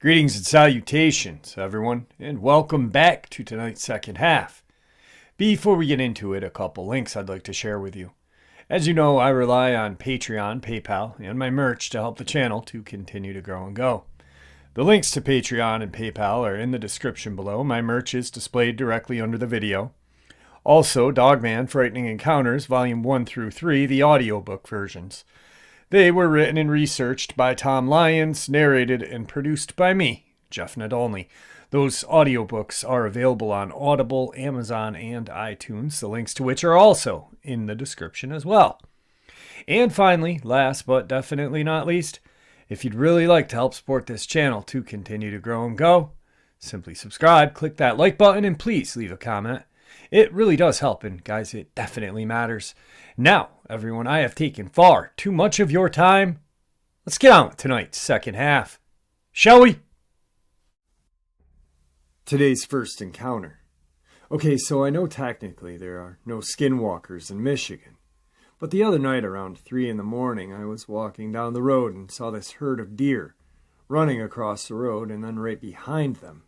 Greetings and salutations, everyone, and welcome back to tonight's second half. Before we get into it, a couple links I'd like to share with you. As you know, I rely on Patreon, PayPal, and my merch to help the channel to continue to grow and go. The links to Patreon and PayPal are in the description below. My merch is displayed directly under the video. Also, Dogman Frightening Encounters, Volume 1 through 3, the audiobook versions. They were written and researched by Tom Lyons, narrated and produced by me, Jeff Nadolny. Those audiobooks are available on Audible, Amazon, and iTunes, the links to which are also in the description as well. And finally, last but definitely not least, if you'd really like to help support this channel to continue to grow and go, simply subscribe, click that like button, and please leave a comment. It really does help, and guys, it definitely matters. Now, everyone, I have taken far too much of your time. Let's get on with tonight's second half, shall we? Today's first encounter. Okay, so I know technically there are no skinwalkers in Michigan, but the other night around 3 in the morning, I was walking down the road and saw this herd of deer running across the road, and then right behind them,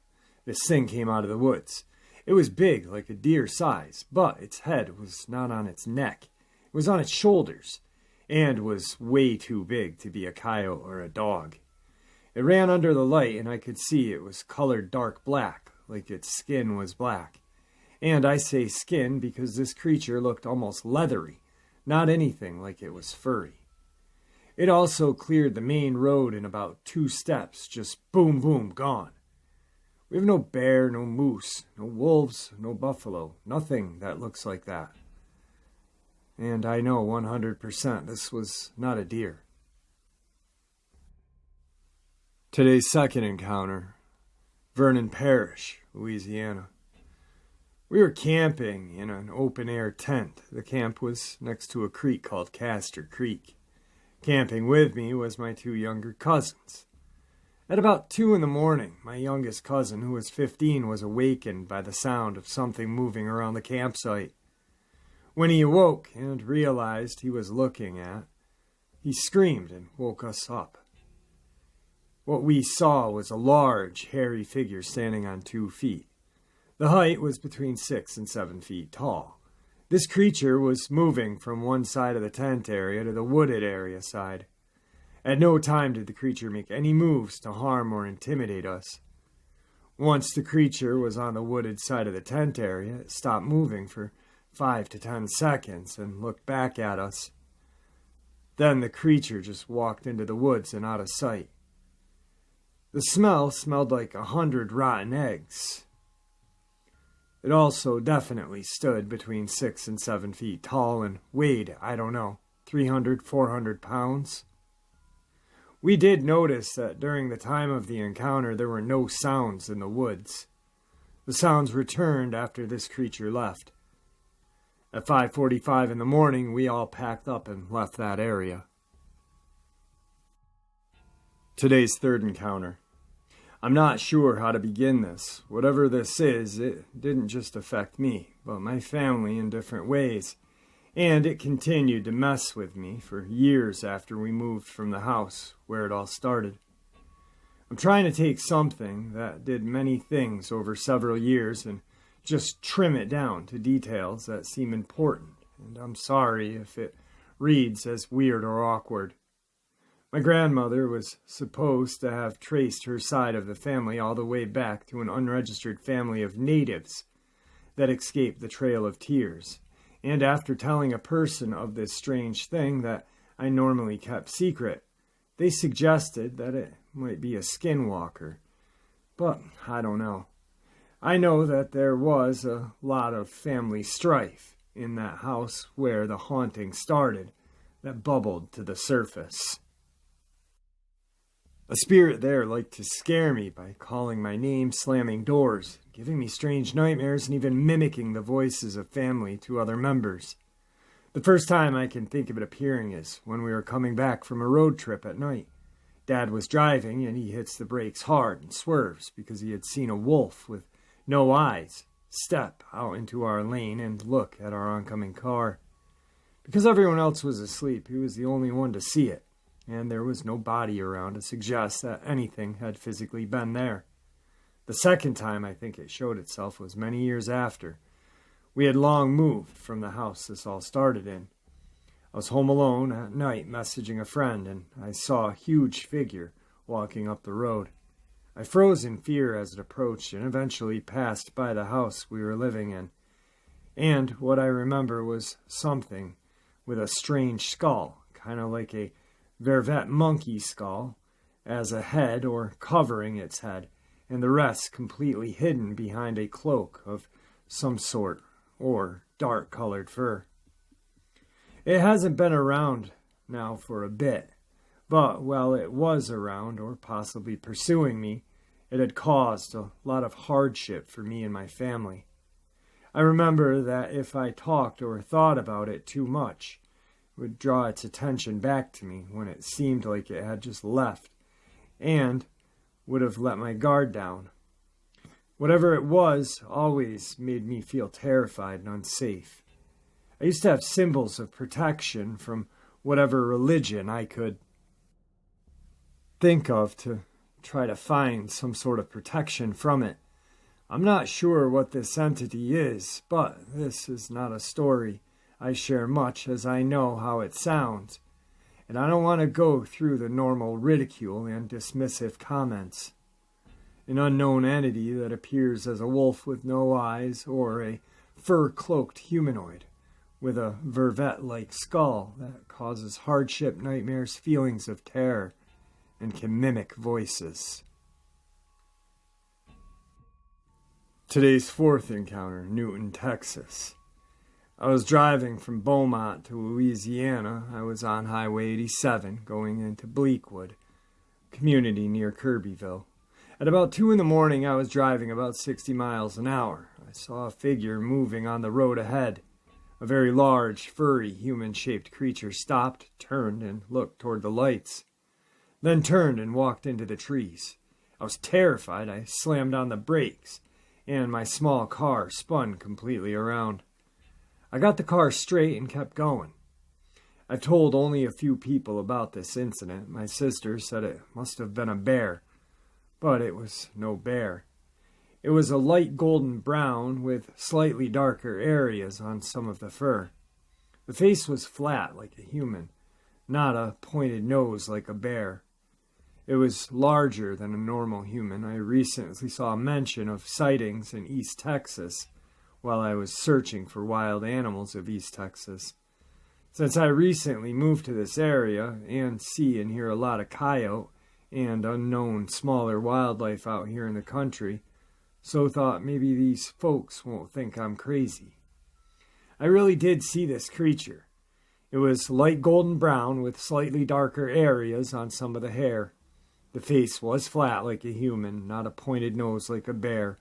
this thing came out of the woods. It was big, like a deer size, but its head was not on its neck. It was on its shoulders, and was way too big to be a coyote or a dog. It ran under the light, and I could see it was colored dark black, like its skin was black. And I say skin because this creature looked almost leathery, not anything like it was furry. It also cleared the main road in about 2 steps, just boom, boom, gone. We have no bear, no moose, no wolves, no buffalo, nothing that looks like that. And I know 100% this was not a deer. Today's second encounter, Vernon Parish, Louisiana. We were camping in an open-air tent. The camp was next to a creek called Castor Creek. Camping with me was my 2 younger cousins. At about 2 in the morning, my youngest cousin, who was 15, was awakened by the sound of something moving around the campsite. When he awoke and realized he was looking at, he screamed and woke us up. What we saw was a large, hairy figure standing on 2 feet. The height was between 6 and 7 feet tall. This creature was moving from one side of the tent area to the wooded area side. At no time did the creature make any moves to harm or intimidate us. Once the creature was on the wooded side of the tent area, it stopped moving for 5 to 10 seconds and looked back at us. Then the creature just walked into the woods and out of sight. The smell smelled like 100 rotten eggs. It also definitely stood between 6 and 7 feet tall and weighed, 300, 400 pounds. We did notice that during the time of the encounter there were no sounds in the woods. The sounds returned after this creature left. At 5:45 in the morning, we all packed up and left that area. Today's third encounter. I'm not sure how to begin this. Whatever this is, it didn't just affect me, but my family in different ways. And it continued to mess with me for years after we moved from the house where it all started. I'm trying to take something that did many things over several years and just trim it down to details that seem important. And I'm sorry if it reads as weird or awkward. My grandmother was supposed to have traced her side of the family all the way back to an unregistered family of natives that escaped the Trail of Tears. And after telling a person of this strange thing that I normally kept secret, they suggested that it might be a skinwalker. But I don't know. I know that there was a lot of family strife in that house where the haunting started that bubbled to the surface. A spirit there liked to scare me by calling my name, slamming doors, giving me strange nightmares, and even mimicking the voices of family to other members. The first time I can think of it appearing is when we were coming back from a road trip at night. Dad was driving, and he hits the brakes hard and swerves because he had seen a wolf with no eyes step out into our lane and look at our oncoming car. Because everyone else was asleep, he was the only one to see it, and there was no body around to suggest that anything had physically been there. The second time I think it showed itself was many years after. We had long moved from the house this all started in. I was home alone at night messaging a friend, and I saw a huge figure walking up the road. I froze in fear as it approached and eventually passed by the house we were living in. And what I remember was something with a strange skull, kind of like a vervet monkey skull, as a head or covering its head, and the rest completely hidden behind a cloak of some sort or dark-colored fur. It hasn't been around now for a bit, but while it was around or possibly pursuing me, it had caused a lot of hardship for me and my family. I remember that if I talked or thought about it too much, it would draw its attention back to me when it seemed like it had just left, and would have let my guard down. Whatever it was always made me feel terrified and unsafe. I used to have symbols of protection from whatever religion I could think of to try to find some sort of protection from it. I'm not sure what this entity is, but this is not a story I share much as I know how it sounds, and I don't want to go through the normal ridicule and dismissive comments. An unknown entity that appears as a wolf with no eyes or a fur-cloaked humanoid with a vervet-like skull that causes hardship, nightmares, feelings of terror, and can mimic voices. Today's fourth encounter, Newton, Texas. I was driving from Beaumont to Louisiana. I was on Highway 87 going into Bleakwood, community near Kirbyville. At about 2 in the morning, I was driving about 60 miles an hour. I saw a figure moving on the road ahead. A very large, furry, human-shaped creature stopped, turned, and looked toward the lights. Then turned and walked into the trees. I was terrified. I slammed on the brakes, and my small car spun completely around. I got the car straight and kept going. I've told only a few people about this incident. My sister said it must have been a bear, but it was no bear. It was a light golden brown with slightly darker areas on some of the fur. The face was flat like a human, not a pointed nose like a bear. It was larger than a normal human. I recently saw a mention of sightings in East Texas while I was searching for wild animals of East Texas. Since I recently moved to this area and see and hear a lot of coyote and unknown smaller wildlife out here in the country, so thought maybe these folks won't think I'm crazy. I really did see this creature. It was light golden brown with slightly darker areas on some of the hair. The face was flat like a human, not a pointed nose like a bear,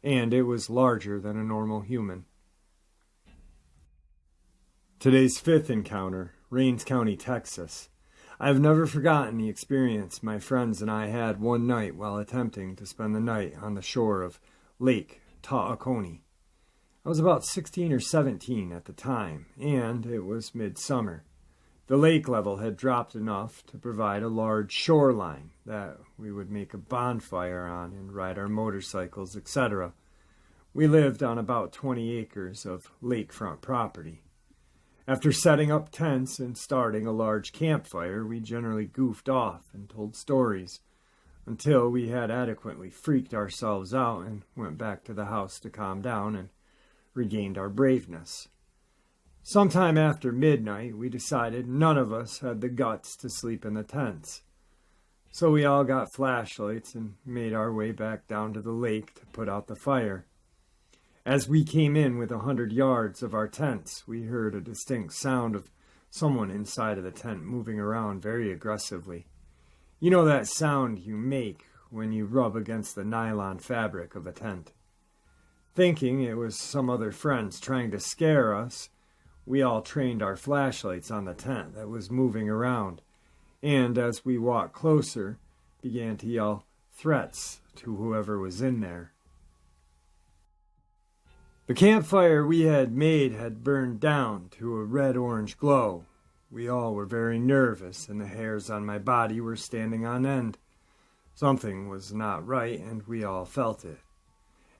and it was larger than a normal human. Today's fifth encounter, Rains County, Texas. I have never forgotten the experience my friends and I had one night while attempting to spend the night on the shore of Lake Tawakoni. I was about 16 or 17 at the time, and it was midsummer. The lake level had dropped enough to provide a large shoreline that we would make a bonfire on and ride our motorcycles, etc. We lived on about 20 acres of lakefront property. After setting up tents and starting a large campfire, we generally goofed off and told stories until we had adequately freaked ourselves out and went back to the house to calm down and regained our braveness. Sometime after midnight, we decided none of us had the guts to sleep in the tents. So we all got flashlights and made our way back down to the lake to put out the fire. As we came in with 100 yards of our tents, we heard a distinct sound of someone inside of the tent moving around very aggressively. You know that sound you make when you rub against the nylon fabric of a tent. Thinking it was some other friends trying to scare us, we all trained our flashlights on the tent that was moving around, and as we walked closer, began to yell threats to whoever was in there. The campfire we had made had burned down to a red-orange glow. We all were very nervous, and the hairs on my body were standing on end. Something was not right, and we all felt it.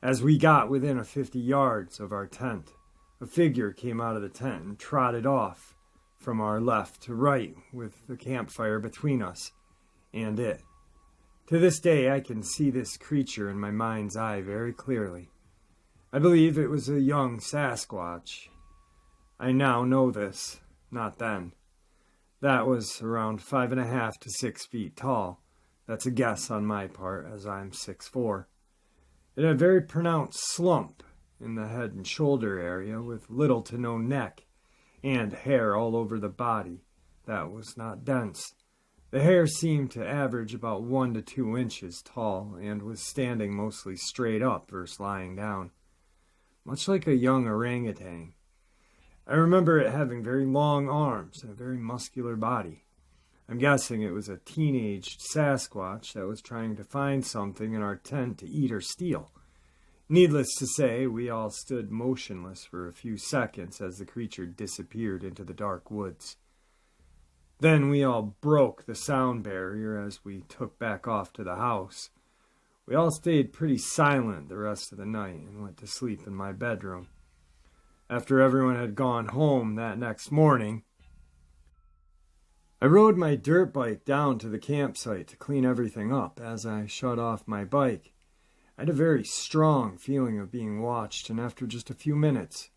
As we got within 50 yards of our tent, a figure came out of the tent and trotted off from our left to right with the campfire between us and it. To this day, I can see this creature in my mind's eye very clearly. I believe it was a young Sasquatch. I now know this, not then. That was around 5.5 to 6 feet tall. That's a guess on my part, as I'm 6'4". It had a very pronounced slump in the head and shoulder area with little to no neck and hair all over the body that was not dense. The hair seemed to average about 1 to 2 inches tall and was standing mostly straight up versus lying down, much like a young orangutan. I remember it having very long arms and a very muscular body. I'm guessing it was a teenaged Sasquatch that was trying to find something in our tent to eat or steal. Needless to say, we all stood motionless for a few seconds as the creature disappeared into the dark woods. Then we all broke the sound barrier as we took back off to the house. We all stayed pretty silent the rest of the night and went to sleep in my bedroom. After everyone had gone home that next morning, I rode my dirt bike down to the campsite to clean everything up. As I shut off my bike, I had a very strong feeling of being watched, and after just a few minutes,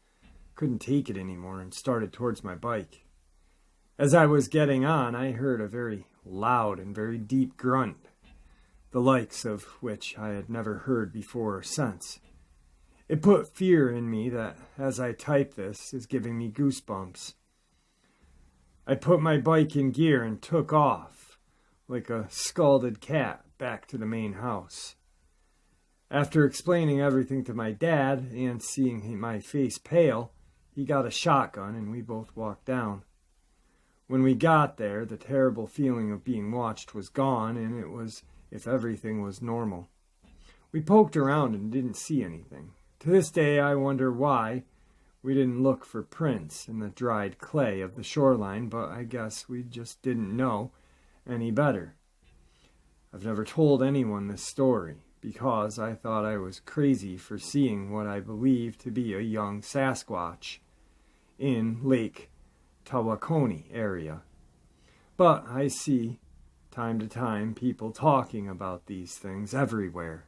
couldn't take it anymore and started towards my bike. As I was getting on, I heard a very loud and very deep grunt, the likes of which I had never heard before or since. It put fear in me that, as I type this, is giving me goosebumps. I put my bike in gear and took off, like a scalded cat, back to the main house. After explaining everything to my dad and seeing my face pale, he got a shotgun and we both walked down. When we got there, the terrible feeling of being watched was gone, and it was if everything was normal. We poked around and didn't see anything. To this day, I wonder why we didn't look for prints in the dried clay of the shoreline, but I guess we just didn't know any better. I've never told anyone this story because I thought I was crazy for seeing what I believed to be a young Sasquatch in Lake Tawakoni area. But I see, time to time, people talking about these things everywhere.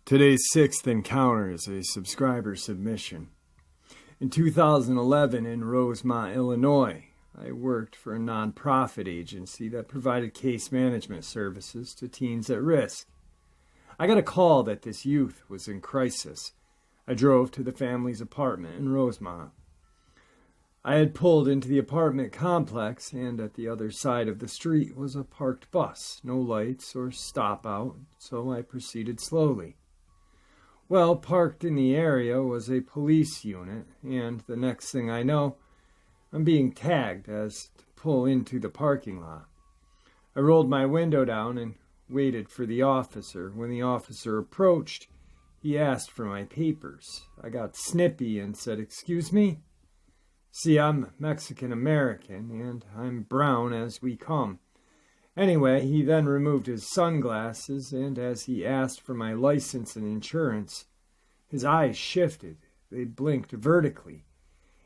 Today's sixth encounter is a subscriber submission. In 2011 in Rosemont, Illinois, I worked for a nonprofit agency that provided case management services to teens at risk. I got a call that this youth was in crisis. I drove to the family's apartment in Rosemont. I had pulled into the apartment complex, and at the other side of the street was a parked bus, no lights or stop out, so I proceeded slowly. Well, parked in the area was a police unit, and the next thing I know, I'm being tagged as to pull into the parking lot. I rolled my window down and waited for the officer. When the officer approached, he asked for my papers. I got snippy and said, "Excuse me?" See, I'm Mexican-American, and I'm brown as we come. Anyway, he then removed his sunglasses, and as he asked for my license and insurance, his eyes shifted. They blinked vertically,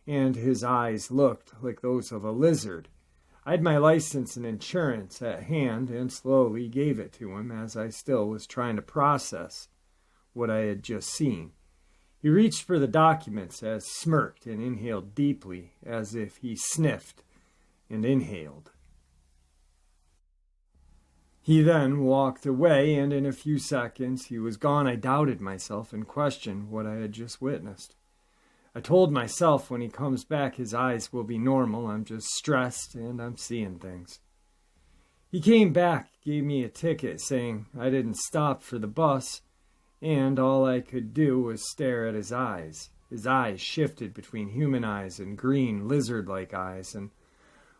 and his eyes looked like those of a lizard. I had my license and insurance at hand and slowly gave it to him as I still was trying to process what I had just seen. He reached for the documents as smirked and inhaled deeply as if he sniffed and inhaled. He then walked away, and in a few seconds he was gone. I doubted myself and questioned what I had just witnessed. I told myself when he comes back his eyes will be normal. I'm just stressed and I'm seeing things. He came back, gave me a ticket saying I didn't stop for the bus, and all I could do was stare at his eyes. His eyes shifted between human eyes and green lizard-like eyes, and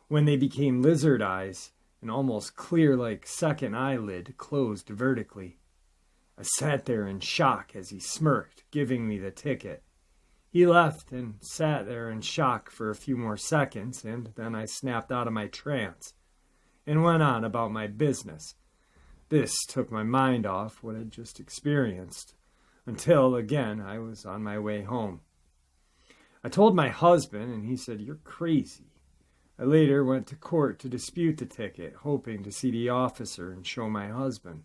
when they became lizard eyes, an almost clear like second eyelid closed vertically. I sat there in shock as he smirked, giving me the ticket. He left and sat there in shock for a few more seconds, and then I snapped out of my trance and went on about my business. This took my mind off what I'd just experienced, until, again, I was on my way home. I told my husband, and he said, "You're crazy." I later went to court to dispute the ticket, hoping to see the officer and show my husband.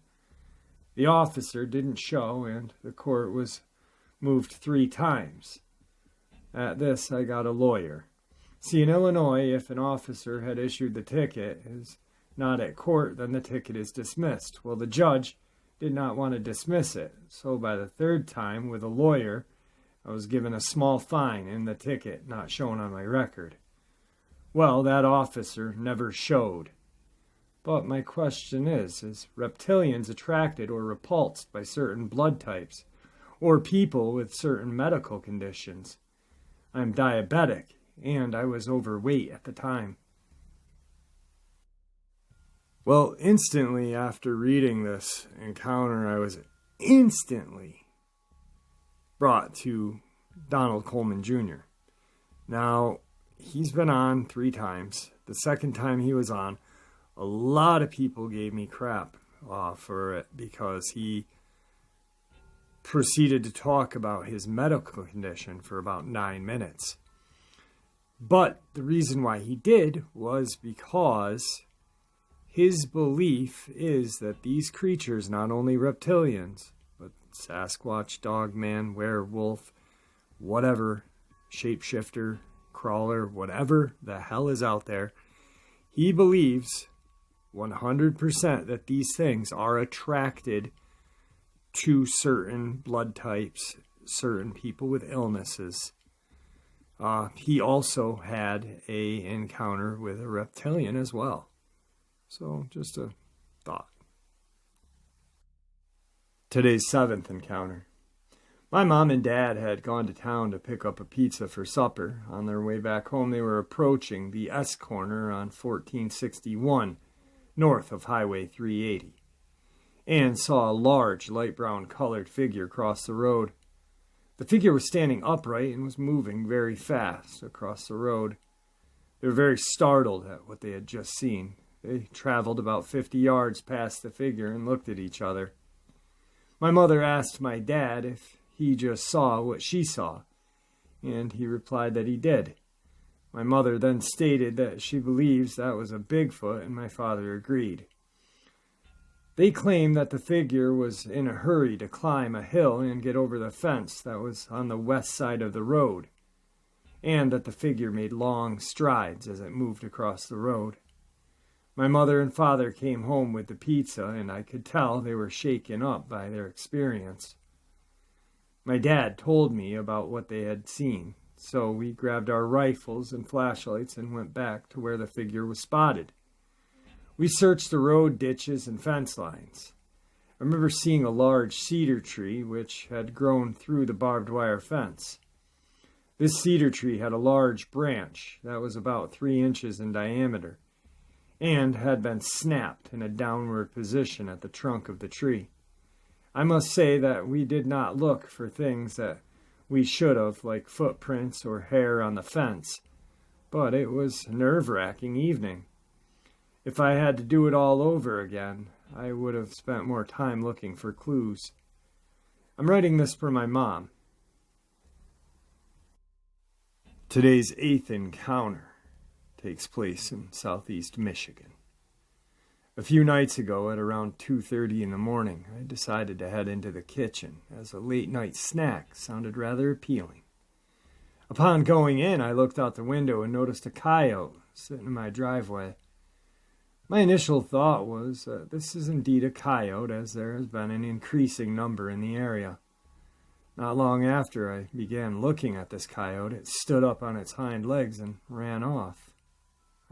The officer didn't show, and the court was moved 3 times. At this, I got a lawyer. See, in Illinois, if an officer had issued the ticket is not at court, then the ticket is dismissed. Well, the judge did not want to dismiss it, so by the 3rd time with a lawyer, I was given a small fine and the ticket not shown on my record. Well, that officer never showed. But my question is reptilians attracted or repulsed by certain blood types, or people with certain medical conditions? I'm diabetic, and I was overweight at the time. Well, instantly after reading this encounter, I was instantly brought to Donald Coleman Jr. Now, he's been on 3 times. The 2nd time he was on, a lot of people gave me crap for it because he proceeded to talk about his medical condition for about 9 minutes. But the reason why he did was because his belief is that these creatures, not only reptilians, but Sasquatch, Dogman, werewolf, whatever, shapeshifter, crawler, whatever the hell is out there, he believes 100% that these things are attracted to certain blood types, certain people with illnesses. He also had an encounter with a reptilian as well. So, just a thought. Today's 7th encounter. My mom and dad had gone to town to pick up a pizza for supper. On their way back home, they were approaching the S corner on 1461, north of Highway 380, and saw a large light brown colored figure cross the road. The figure was standing upright and was moving very fast across the road. They were very startled at what they had just seen. They traveled about 50 yards past the figure and looked at each other. My mother asked my dad if he just saw what she saw, and he replied that he did. My mother then stated that she believes that was a Bigfoot, and my father agreed. They claimed that the figure was in a hurry to climb a hill and get over the fence that was on the west side of the road, and that the figure made long strides as it moved across the road. My mother and father came home with the pizza, and I could tell they were shaken up by their experience. My dad told me about what they had seen, so we grabbed our rifles and flashlights and went back to where the figure was spotted. We searched the road ditches and fence lines. I remember seeing a large cedar tree which had grown through the barbed wire fence. This cedar tree had a large branch that was about 3 inches in diameter and had been snapped in a downward position at the trunk of the tree. I must say that we did not look for things that we should have, like footprints or hair on the fence, but it was a nerve-wracking evening. If I had to do it all over again, I would have spent more time looking for clues. I'm writing this for my mom. Today's 8th encounter takes place in southeast Michigan. A few nights ago, at around 2:30 in the morning, I decided to head into the kitchen, as a late-night snack sounded rather appealing. Upon going in, I looked out the window and noticed a coyote sitting in my driveway. My initial thought was that this is indeed a coyote, as there has been an increasing number in the area. Not long after I began looking at this coyote, it stood up on its hind legs and ran off.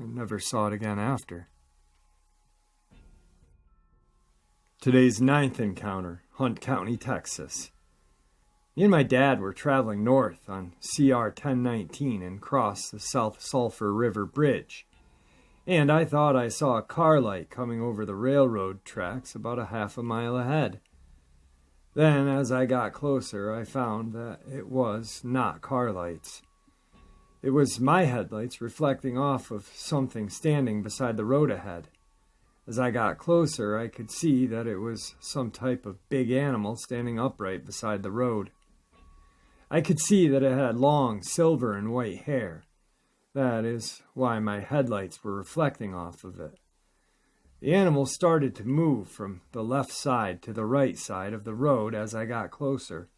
I never saw it again after. Today's 9th encounter, Hunt County, Texas. Me and my dad were traveling north on CR 1019 and crossed the South Sulphur River Bridge, and I thought I saw a car light coming over the railroad tracks about a half a mile ahead. Then, as I got closer, I found that it was not car lights. It was my headlights reflecting off of something standing beside the road ahead. As I got closer, I could see that it was some type of big animal standing upright beside the road. I could see that it had long silver and white hair. That is why my headlights were reflecting off of it. The animal started to move from the left side to the right side of the road as I got closer.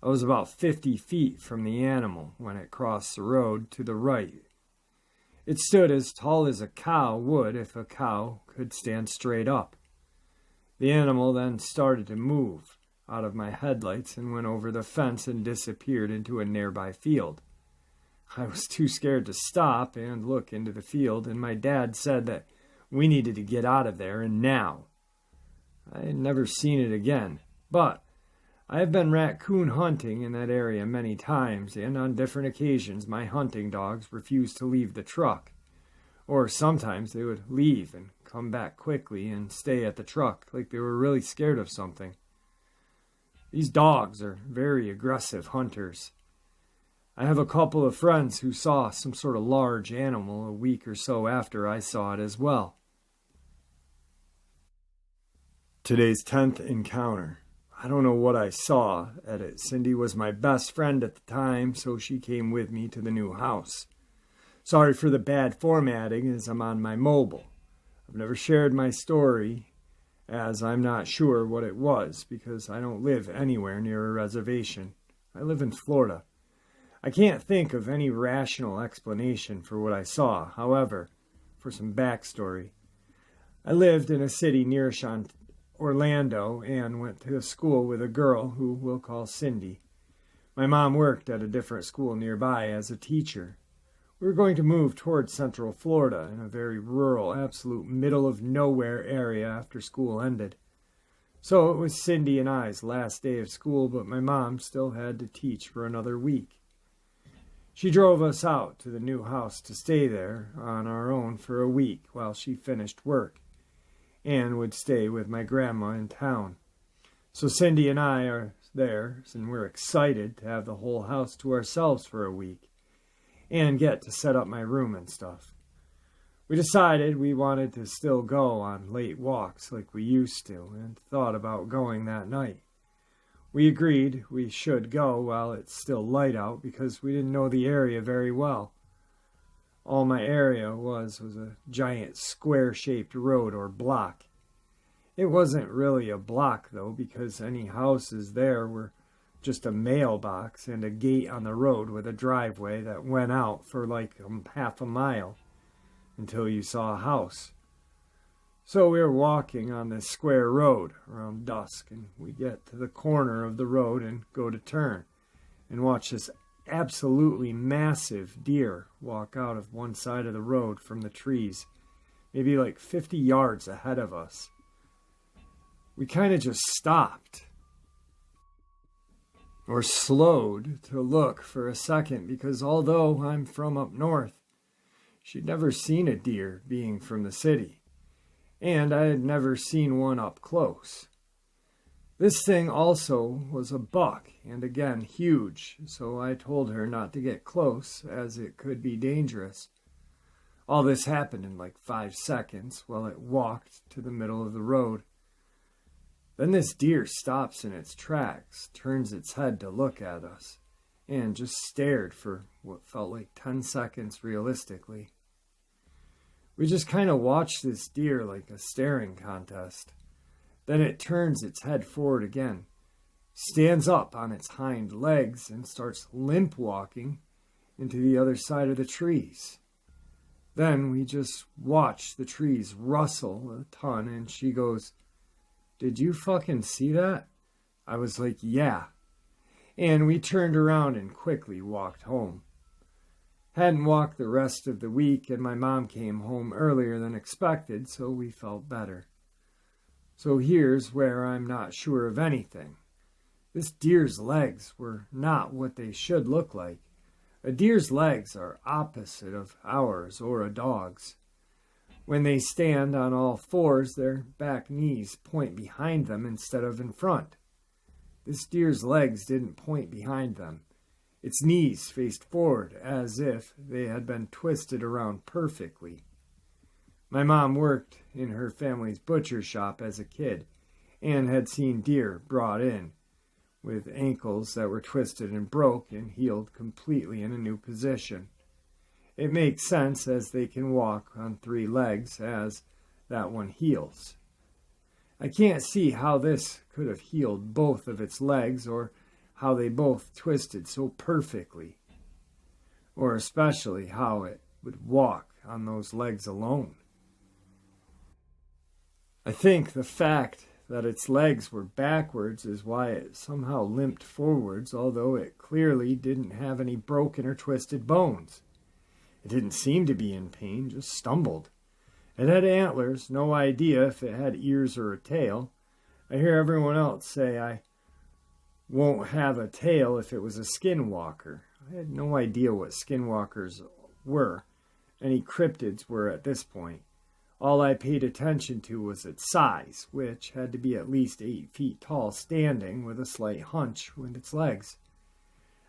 I was about 50 feet from the animal when it crossed the road to the right. It stood as tall as a cow would if a cow could stand straight up. The animal then started to move out of my headlights and went over the fence and disappeared into a nearby field. I was too scared to stop and look into the field, and my dad said that we needed to get out of there, and now. I had never seen it again, but I have been raccoon hunting in that area many times, and on different occasions my hunting dogs refused to leave the truck. Or sometimes they would leave and come back quickly and stay at the truck like they were really scared of something. These dogs are very aggressive hunters. I have a couple of friends who saw some sort of large animal a week or so after I saw it as well. Today's 10th encounter. I don't know what I saw. Edit. Cindy was my best friend at the time, so she came with me to the new house. Sorry for the bad formatting as I'm on my mobile. I've never shared my story as I'm not sure what it was because I don't live anywhere near a reservation. I live in Florida. I can't think of any rational explanation for what I saw. However, for some backstory, I lived in a city near Orlando and went to school with a girl who we'll call Cindy. My mom worked at a different school nearby as a teacher. We were going to move towards Central Florida in a very rural, absolute middle of nowhere area after school ended. So it was Cindy and I's last day of school, but my mom still had to teach for another week. She drove us out to the new house to stay there on our own for a week while she finished work and would stay with my grandma in town. So Cindy and I are there, and we're excited to have the whole house to ourselves for a week and get to set up my room and stuff. We decided we wanted to still go on late walks like we used to and thought about going that night. We agreed we should go while it's still light out because we didn't know the area very well. All my area was a giant square-shaped road or block. It wasn't really a block, though, because any houses there were just a mailbox and a gate on the road with a driveway that went out for like half a mile until you saw a house. So we were walking on this square road around dusk, and we get to the corner of the road and go to turn and watch this absolutely massive deer walk out of one side of the road from the trees, maybe like 50 yards ahead of us. We kind of just stopped or slowed to look for a second because although I'm from up north, she'd never seen a deer being from the city, and I had never seen one up close. This thing also was a buck, and again huge, so I told her not to get close, as it could be dangerous. All this happened in like 5 seconds while it walked to the middle of the road. Then this deer stops in its tracks, turns its head to look at us, and just stared for what felt like 10 seconds realistically. We just kind of watched this deer like a staring contest. Then it turns its head forward again, stands up on its hind legs, and starts limp walking into the other side of the trees. Then we just watch the trees rustle a ton, and she goes, "Did you fucking see that?" I was like, "Yeah." And we turned around and quickly walked home. Hadn't walked the rest of the week, and my mom came home earlier than expected, so we felt better. So here's where I'm not sure of anything. This deer's legs were not what they should look like. A deer's legs are opposite of ours or a dog's. When they stand on all fours, their back knees point behind them instead of in front. This deer's legs didn't point behind them. Its knees faced forward as if they had been twisted around perfectly. My mom worked in her family's butcher shop as a kid and had seen deer brought in with ankles that were twisted and broke and healed completely in a new position. It makes sense as they can walk on 3 legs as that one heals. I can't see how this could have healed both of its legs or how they both twisted so perfectly, or especially how it would walk on those legs alone. I think the fact that its legs were backwards is why it somehow limped forwards, although it clearly didn't have any broken or twisted bones. It didn't seem to be in pain, just stumbled. It had antlers, no idea if it had ears or a tail. I hear everyone else say I won't have a tail if it was a skinwalker. I had no idea what skinwalkers were, any cryptids were at this point. All I paid attention to was its size, which had to be at least 8 feet tall standing with a slight hunch with its legs.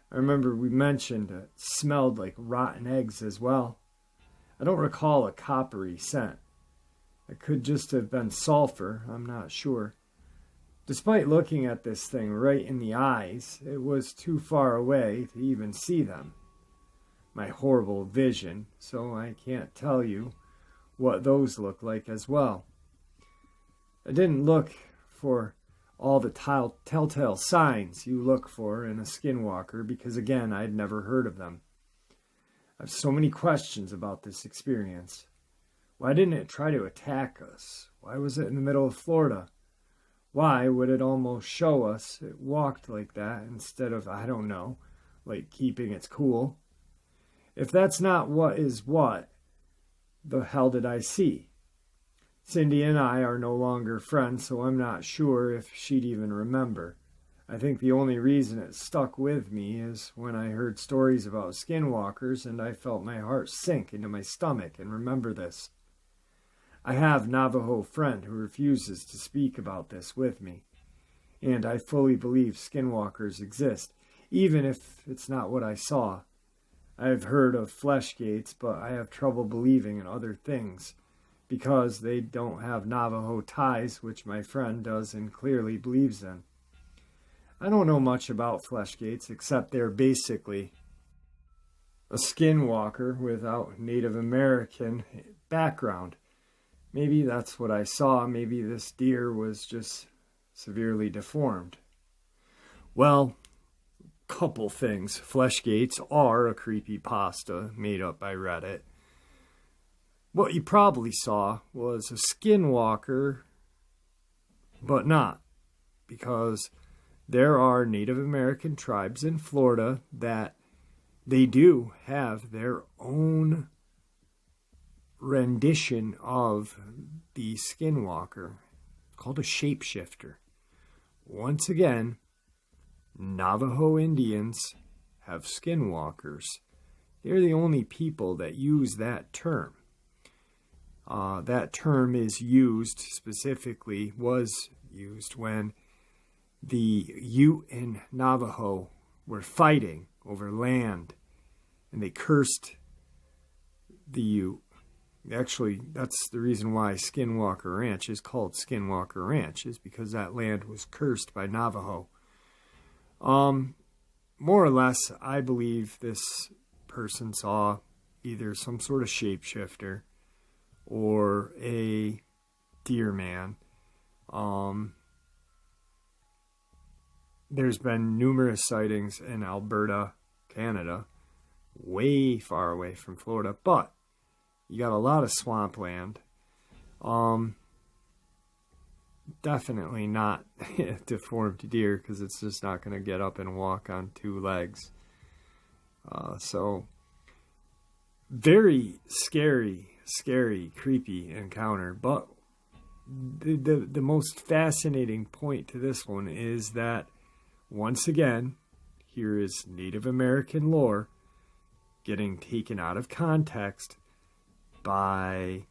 I remember we mentioned it smelled like rotten eggs as well. I don't recall a coppery scent. It could just have been sulfur, I'm not sure. Despite looking at this thing right in the eyes, it was too far away to even see them. My horrible vision, so I can't tell you what those look like as well. I didn't look for all the telltale signs you look for in a skinwalker because, again, I'd never heard of them. I have so many questions about this experience. Why didn't it try to attack us? Why was it in the middle of Florida? Why would it almost show us it walked like that instead of, I don't know, like keeping its cool? If that's not what is what, the hell did I see? Cindy and I are no longer friends, so I'm not sure if she'd even remember. I think the only reason it stuck with me is when I heard stories about skinwalkers and I felt my heart sink into my stomach and remember this. I have a Navajo friend who refuses to speak about this with me, and I fully believe skinwalkers exist, even if it's not what I saw. I have heard of flesh gates, but I have trouble believing in other things because they don't have Navajo ties, which my friend does and clearly believes in. I don't know much about flesh gates, except they're basically a skinwalker without Native American background. Maybe that's what I saw. Maybe this deer was just severely deformed. Well, couple things. Flesh gates are a creepypasta made up by Reddit. What you probably saw was a skinwalker, but not, because there are Native American tribes in Florida that they do have their own rendition of the skinwalker called a shapeshifter. Once again, Navajo Indians have skinwalkers. They're the only people that use that term. That term is used specifically, was used when the Ute and Navajo were fighting over land, and they cursed the Ute. Actually, that's the reason why Skinwalker Ranch is called Skinwalker Ranch, is because that land was cursed by Navajo. More or less, I believe this person saw either some sort of shapeshifter or a deer man. There's been numerous sightings in Alberta, Canada, way far away from Florida, but you got a lot of swampland. Definitely not deformed deer, because it's just not going to get up and walk on 2 legs. So, very scary, creepy encounter. But the most fascinating point to this one is that, once again, here is Native American lore getting taken out of context by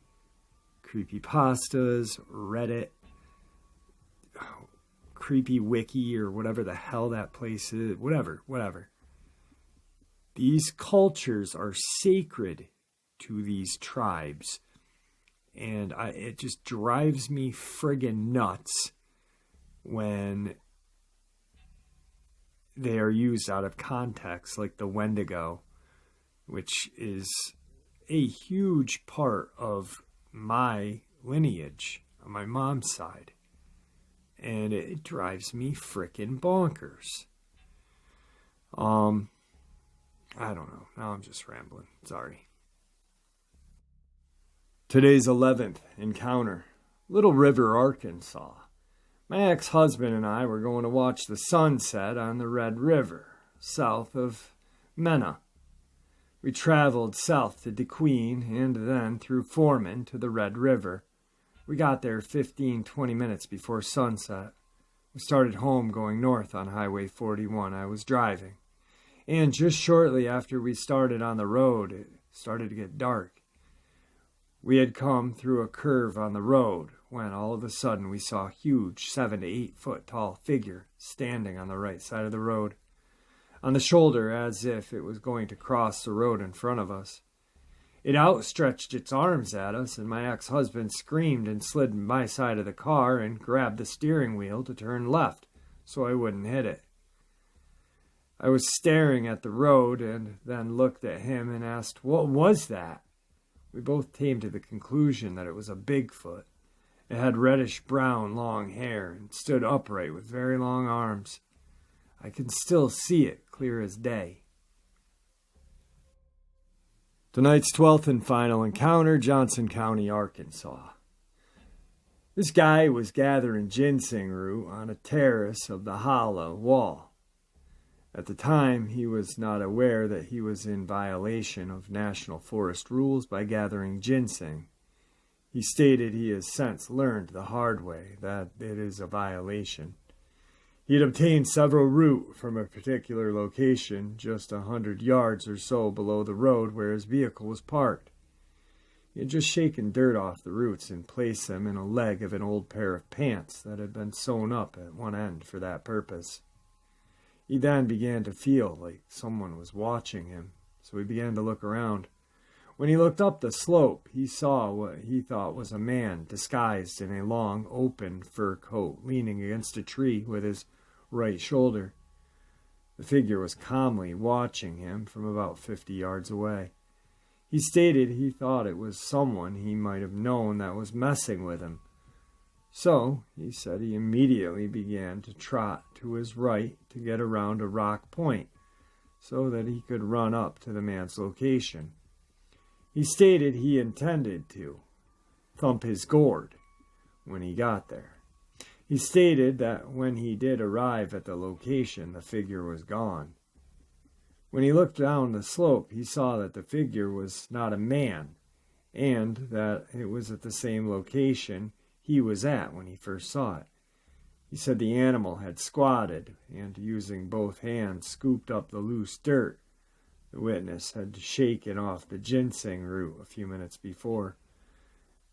creepypastas, Reddit, creepy wiki or whatever the hell that place is, whatever. These cultures are sacred to these tribes. And it just drives me friggin' nuts when they are used out of context, like the Wendigo, which is a huge part of my lineage on my mom's side. And it drives me frickin' bonkers. I don't know. Now I'm just rambling. Sorry. Today's 11th encounter. Little River, Arkansas. My ex-husband and I were going to watch the sunset on the Red River, south of Mena. We traveled south to DeQueen and then through Foreman to the Red River. We got there 15-20 minutes before sunset. We started home going north on Highway 41. I was driving. And just shortly after we started on the road, it started to get dark. We had come through a curve on the road when all of a sudden we saw a huge 7 to 8 foot tall figure standing on the right side of the road, on the shoulder as if it was going to cross the road in front of us. It outstretched its arms at us, and my ex-husband screamed and slid my side of the car and grabbed the steering wheel to turn left so I wouldn't hit it. I was staring at the road and then looked at him and asked, "What was that?" We both came to the conclusion that it was a Bigfoot. It had reddish-brown long hair and stood upright with very long arms. I can still see it clear as day. Tonight's 12th and final encounter, Johnson County, Arkansas. This guy was gathering ginseng root on a terrace of the hollow wall. At the time, he was not aware that he was in violation of national forest rules by gathering ginseng. He stated he has since learned the hard way that it is a violation. He had obtained several root from a particular location just 100 yards or so below the road where his vehicle was parked. He had just shaken dirt off the roots and placed them in a leg of an old pair of pants that had been sewn up at one end for that purpose. He then began to feel like someone was watching him, so he began to look around. When he looked up the slope, he saw what he thought was a man disguised in a long, open fur coat, leaning against a tree with his right shoulder. The figure was calmly watching him from about 50 yards away. He stated he thought it was someone he might have known that was messing with him. So, he said he immediately began to trot to his right to get around a rock point so that he could run up to the man's location. He stated he intended to thump his gourd when he got there. He stated that when he did arrive at the location, the figure was gone. When he looked down the slope, he saw that the figure was not a man and that it was at the same location he was at when he first saw it. He said the animal had squatted and, using both hands, scooped up the loose dirt. The witness had shaken off the ginseng root a few minutes before.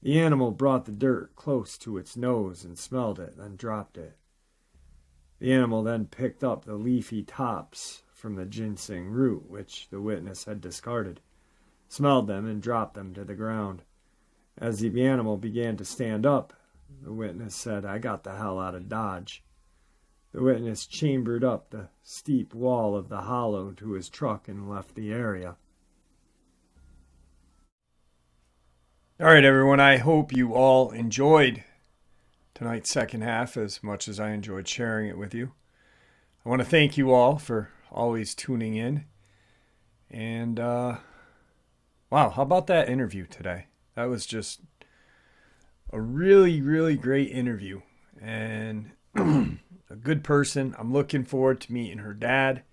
The animal brought the dirt close to its nose and smelled it, then dropped it. The animal then picked up the leafy tops from the ginseng root, which the witness had discarded, smelled them, and dropped them to the ground. As the animal began to stand up, the witness said, "I got the hell out of Dodge." The witness chambered up the steep wall of the hollow to his truck and left the area. All right, everyone, I hope you all enjoyed tonight's second half as much as I enjoyed sharing it with you. I want to thank you all for always tuning in. And, wow, how about that interview today? That was just a really, really great interview. And a good person. I'm looking forward to meeting her dad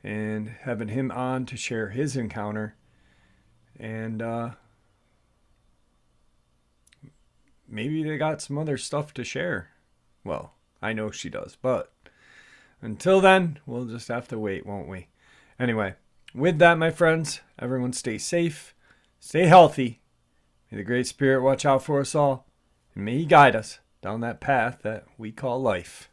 and having him on to share his encounter. And maybe they got some other stuff to share. Well, I know she does. But until then, we'll just have to wait, won't we? Anyway, with that, my friends, everyone stay safe, stay healthy. May the Great Spirit watch out for us all. And may He guide us down that path that we call life.